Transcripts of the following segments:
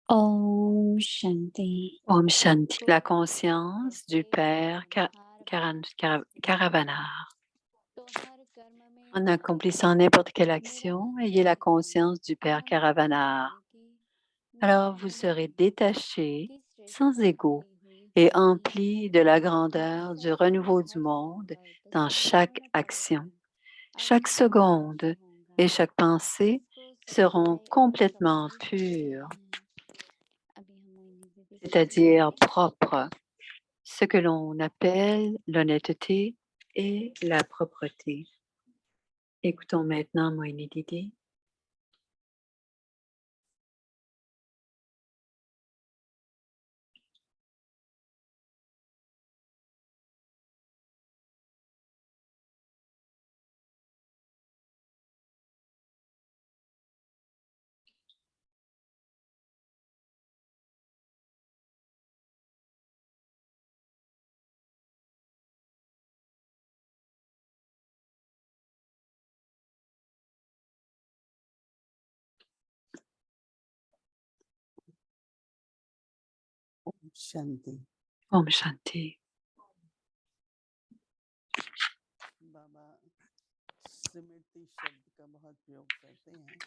Om Shanti. Om Shanti, la conscience du Père Caravanar. En accomplissant n'importe quelle action, ayez la conscience du Père Caravanar. Alors vous serez détaché, sans ego, et empli de la grandeur du renouveau du monde dans chaque action. Chaque seconde et chaque pensée seront complètement pures, c'est-à-dire propres, ce que l'on appelle l'honnêteté et la propreté. Écoutons maintenant Moïni Didi. शांति। Om Shanti. बाबा स्मृति शब्द का बहुत प्रयोग करते हैं।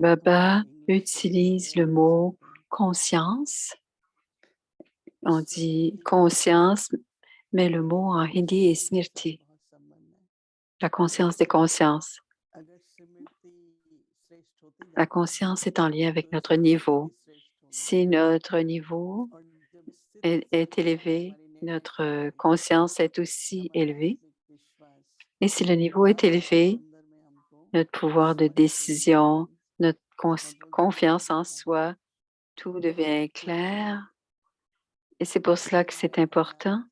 Baba utilise le mot conscience. On dit conscience, mais le mot en hindi est smriti, la conscience des consciences. La conscience est en lien avec notre niveau. Si notre niveau est élevé, notre conscience est aussi élevée. Et si le niveau est élevé, notre pouvoir de décision, notre confiance en soi, tout devient clair. Et c'est pour cela que c'est important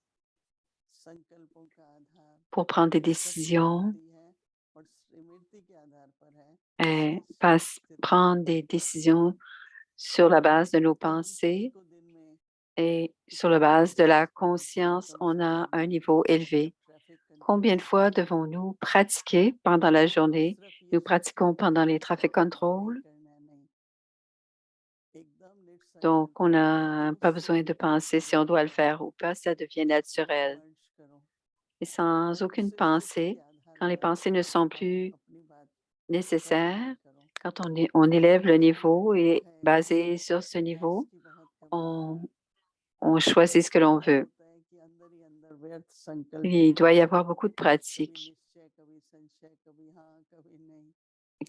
pour prendre des décisions et prendre des décisions sur la base de nos pensées et sur la base de la conscience, on a un niveau élevé. Combien de fois devons-nous pratiquer pendant la journée? Nous pratiquons pendant les traffic control. Donc, on n'a pas besoin de penser si on doit le faire ou pas, ça devient naturel. Et sans aucune pensée, quand les pensées ne sont plus nécessaires, quand on élève le niveau et basé sur ce niveau, on choisit ce que l'on veut. Il doit y avoir beaucoup de pratiques.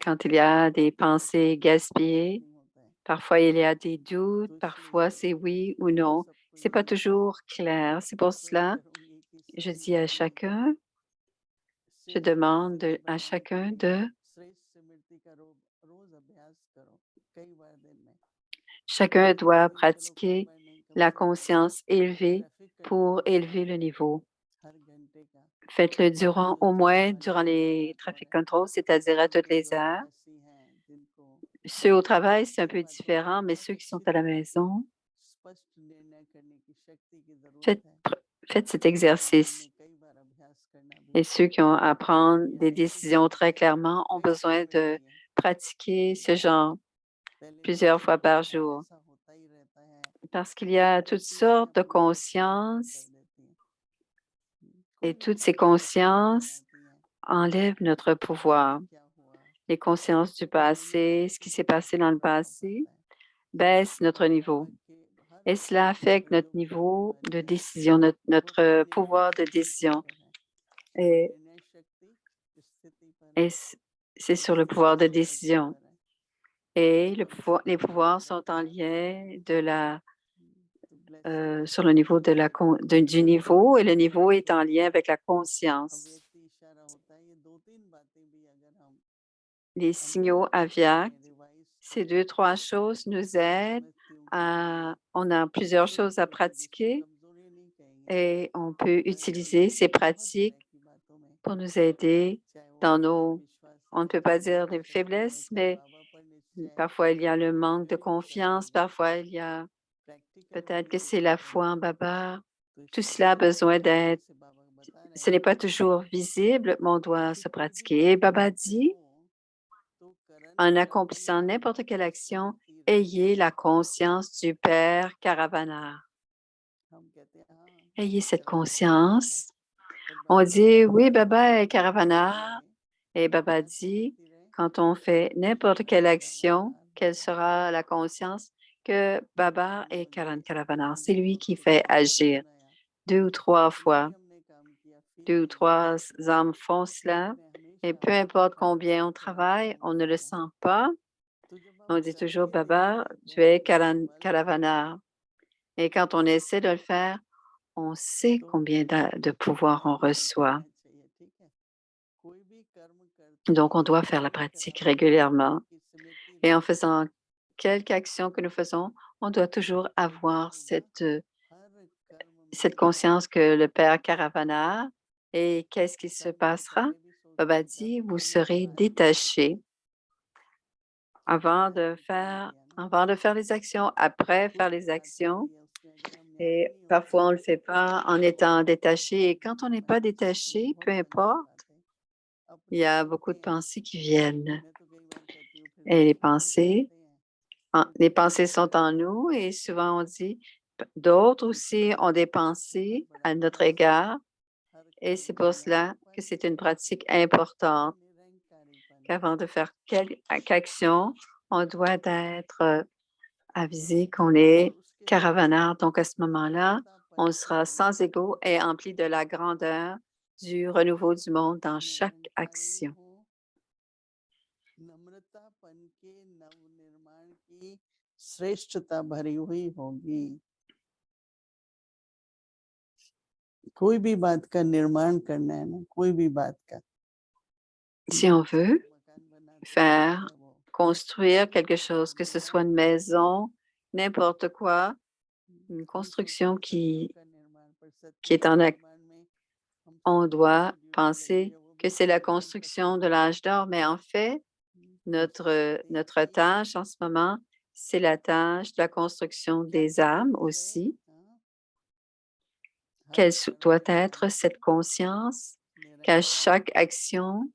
Quand il y a des pensées gaspillées, parfois il y a des doutes, parfois c'est oui ou non. C'est pas toujours clair. C'est pour cela, je dis à chacun, je demande à chacun de chacun doit pratiquer la conscience élevée pour élever le niveau. Faites-le au moins durant les traffic control, c'est-à-dire à toutes les heures. Ceux au travail, c'est un peu différent, mais ceux qui sont à la maison, faites cet exercice. Et ceux qui ont à prendre des décisions très clairement ont besoin de pratiquer ce genre plusieurs fois par jour. Parce qu'il y a toutes sortes de consciences et toutes ces consciences enlèvent notre pouvoir. Les consciences du passé, ce qui s'est passé dans le passé, baissent notre niveau. Et cela affecte notre niveau de décision, notre pouvoir de décision. Et c'est sur le pouvoir de décision. Et les pouvoirs sont en lien sur le niveau du niveau, et le niveau est en lien avec la conscience. Les signaux aviaques, ces 2-3 choses nous aident on a plusieurs choses à pratiquer et on peut utiliser ces pratiques pour nous aider dans on ne peut pas dire les faiblesses, mais parfois il y a le manque de confiance, parfois il y a peut-être que c'est la foi en Baba. Tout cela a besoin d'être, ce n'est pas toujours visible, mais on doit se pratiquer. Et Baba dit, en accomplissant n'importe quelle action, ayez la conscience du Père Caravana. Ayez cette conscience. On dit, oui, Baba est Caravana. Et Baba dit, quand on fait n'importe quelle action, quelle sera la conscience que Baba est Caravana. C'est lui qui fait agir 2 ou 3 fois. 2 ou 3 âmes font cela. Et peu importe combien on travaille, on ne le sent pas. On dit toujours, Baba, tu es Caravana. Et quand on essaie de le faire, on sait combien de pouvoir on reçoit. Donc, on doit faire la pratique régulièrement. Et en faisant quelque action que nous faisons, on doit toujours avoir cette conscience que le Père Caravana. Et qu'est-ce qui se passera? Baba dit, vous serez détaché avant de faire les actions, après faire les actions. Et parfois, on ne le fait pas en étant détaché. Et quand on n'est pas détaché, peu importe, il y a beaucoup de pensées qui viennent. Et les pensées sont en nous et souvent on dit, d'autres aussi ont des pensées à notre égard. Et c'est pour cela que c'est une pratique importante qu'avant de faire quelque action, on doit être avisé qu'on est caravanard. Donc, à ce moment-là, on sera sans ego et empli de la grandeur du renouveau du monde dans chaque action. Si on veut construire quelque chose, que ce soit une maison, n'importe quoi, une construction qui est en acte, on doit penser que c'est la construction de l'âge d'or, mais en fait, notre tâche en ce moment, c'est la tâche de la construction des âmes aussi. Quelle doit être cette conscience qu'à chaque action,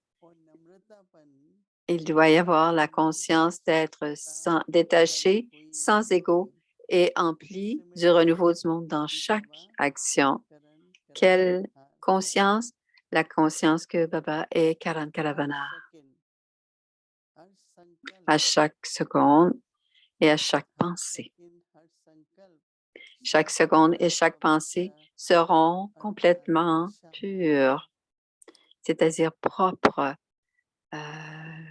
il doit y avoir la conscience d'être détaché, sans ego et empli du renouveau du monde dans chaque action. Quelle conscience? La conscience que Baba est Caravana. À chaque seconde et à chaque pensée. Chaque seconde et chaque pensée seront complètement pures, c'est-à-dire propres. À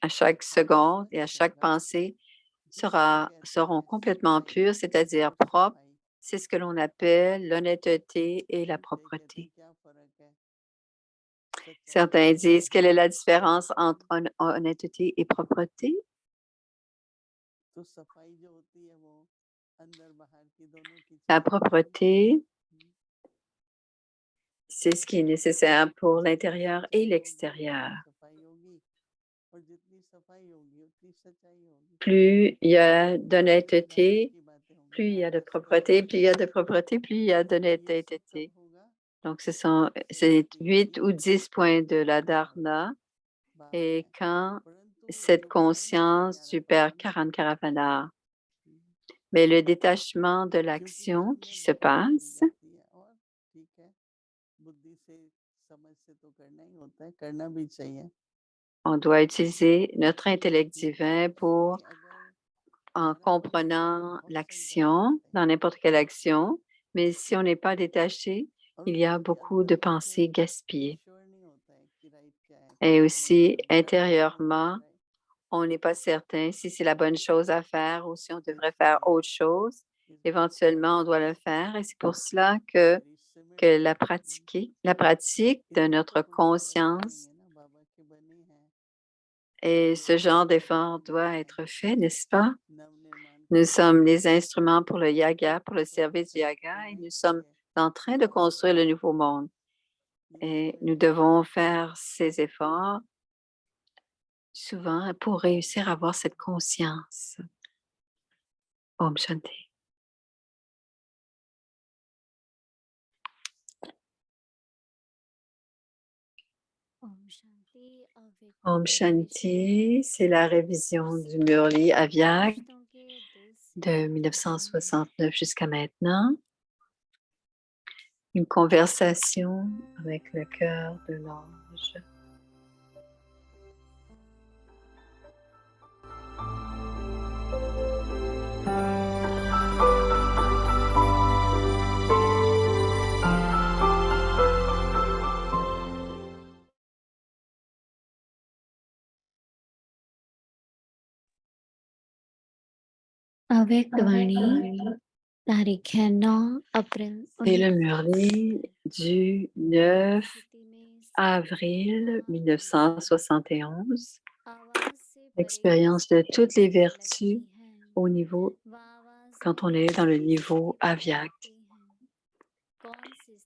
chaque seconde et à chaque pensée seront complètement pures, c'est-à-dire propres. C'est ce que l'on appelle l'honnêteté et la propreté. Certains disent, quelle est la différence entre honnêteté et propreté? La propreté, c'est ce qui est nécessaire pour l'intérieur et l'extérieur. Plus il y a d'honnêteté, plus il y a de propreté, plus il y a de propreté, plus il y a d'honnêteté. Donc, c'est 8 ou 10 points de la dharna. Et quand cette conscience du Père Caravana, mais le détachement de l'action qui se passe, on doit utiliser notre intellect divin en comprenant l'action, dans n'importe quelle action, mais si on n'est pas détaché, il y a beaucoup de pensées gaspillées. Et aussi, intérieurement, on n'est pas certain si c'est la bonne chose à faire ou si on devrait faire autre chose. Éventuellement, on doit le faire et c'est pour cela que la pratique de notre conscience et ce genre d'effort doit être fait, n'est-ce pas? Nous sommes les instruments pour le yoga, pour le service du yoga et nous sommes en train de construire le nouveau monde. Et nous devons faire ces efforts souvent pour réussir à avoir cette conscience. Om Shanti. Om Shanti, c'est la révision du Murli Avyak de 1969 jusqu'à maintenant. Une conversation avec le cœur de l'ange. अव्यक्तवाणी तारीख है 9 अप्रैल C'est le Murli du 9 avril 1971. L'expérience de toutes les vertus au niveau, quand on est dans le niveau Avyak.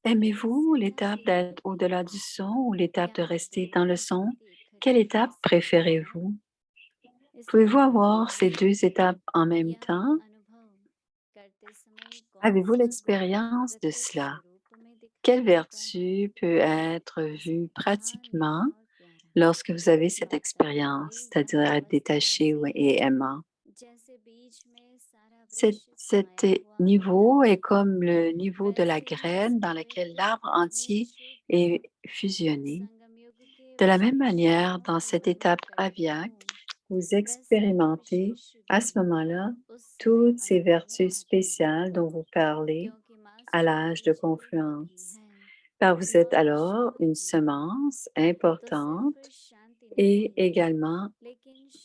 Aimez-vous l'étape d'être au-delà du son ou l'étape de rester dans le son? Quelle étape préférez-vous? Pouvez-vous avoir ces deux étapes en même temps? Avez-vous l'expérience de cela? Quelle vertu peut être vue pratiquement lorsque vous avez cette expérience, c'est-à-dire être détaché et aimant? Cet niveau est comme le niveau de la graine dans lequel l'arbre entier est fusionné. De la même manière, dans cette étape Avyak, vous expérimentez à ce moment-là toutes ces vertus spéciales dont vous parlez à l'âge de confluence, car vous êtes alors une semence importante et également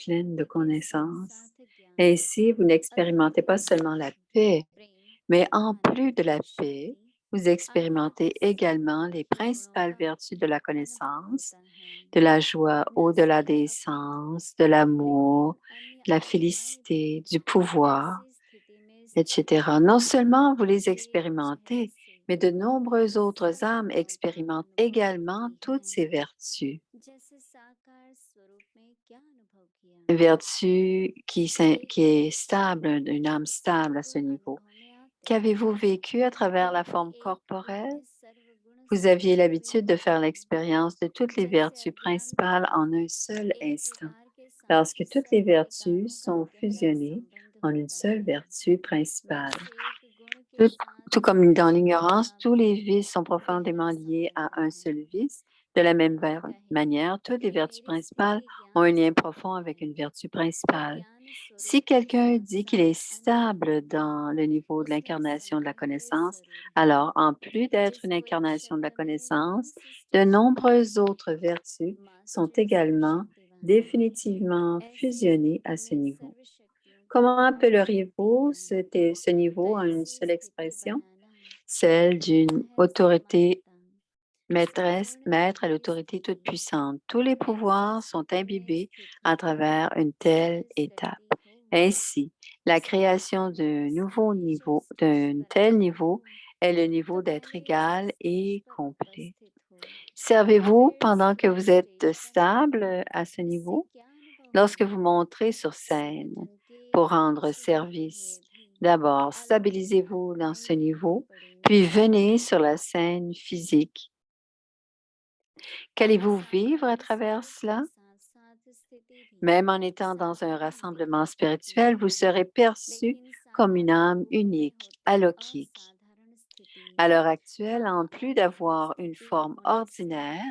pleine de connaissances. Ainsi, vous n'expérimentez pas seulement la paix, mais en plus de la paix, vous expérimentez également les principales vertus de la connaissance, de la joie au-delà des sens, de l'amour, de la félicité, du pouvoir, etc. Non seulement vous les expérimentez, mais de nombreuses autres âmes expérimentent également toutes ces vertus. Une vertu qui est stable, une âme stable à ce niveau. Qu'avez-vous vécu à travers la forme corporelle? Vous aviez l'habitude de faire l'expérience de toutes les vertus principales en un seul instant, parce que toutes les vertus sont fusionnées en une seule vertu principale. Tout comme dans l'ignorance, tous les vices sont profondément liés à un seul vice. De la même manière, toutes les vertus principales ont un lien profond avec une vertu principale. Si quelqu'un dit qu'il est stable dans le niveau de l'incarnation de la connaissance, alors, en plus d'être une incarnation de la connaissance, de nombreuses autres vertus sont également définitivement fusionnées à ce niveau. Comment appelleriez-vous ce niveau en une seule expression? Celle d'une autorité maître à l'autorité toute-puissante. Tous les pouvoirs sont imbibés à travers une telle étape. Ainsi, la création d'un nouveau niveau, d'un tel niveau, est le niveau d'être égal et complet. Servez-vous pendant que vous êtes stable à ce niveau? Lorsque vous montrez sur scène pour rendre service, d'abord stabilisez-vous dans ce niveau, puis venez sur la scène physique. Qu'allez-vous vivre à travers cela? Même en étant dans un rassemblement spirituel, vous serez perçu comme une âme unique, alokhique. À l'heure actuelle, en plus d'avoir une forme ordinaire,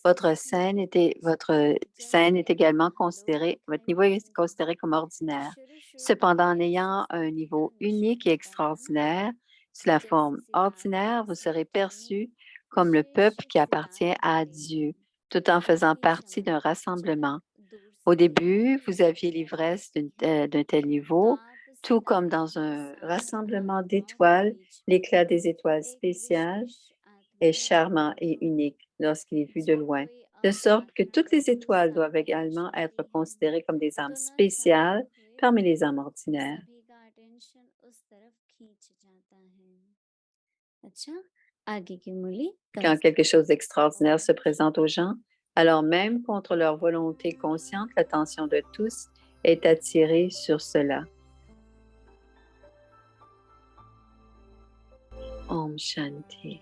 votre scène est également considérée, votre niveau est considéré comme ordinaire. Cependant, en ayant un niveau unique et extraordinaire, sous la forme ordinaire, vous serez perçu comme le peuple qui appartient à Dieu, tout en faisant partie d'un rassemblement. Au début, vous aviez l'ivresse d'un tel niveau, tout comme dans un rassemblement d'étoiles, l'éclat des étoiles spéciales est charmant et unique lorsqu'il est vu de loin, de sorte que toutes les étoiles doivent également être considérées comme des âmes spéciales parmi les âmes ordinaires. Quand quelque chose d'extraordinaire se présente aux gens, alors même contre leur volonté consciente, l'attention de tous est attirée sur cela. Om Shanti.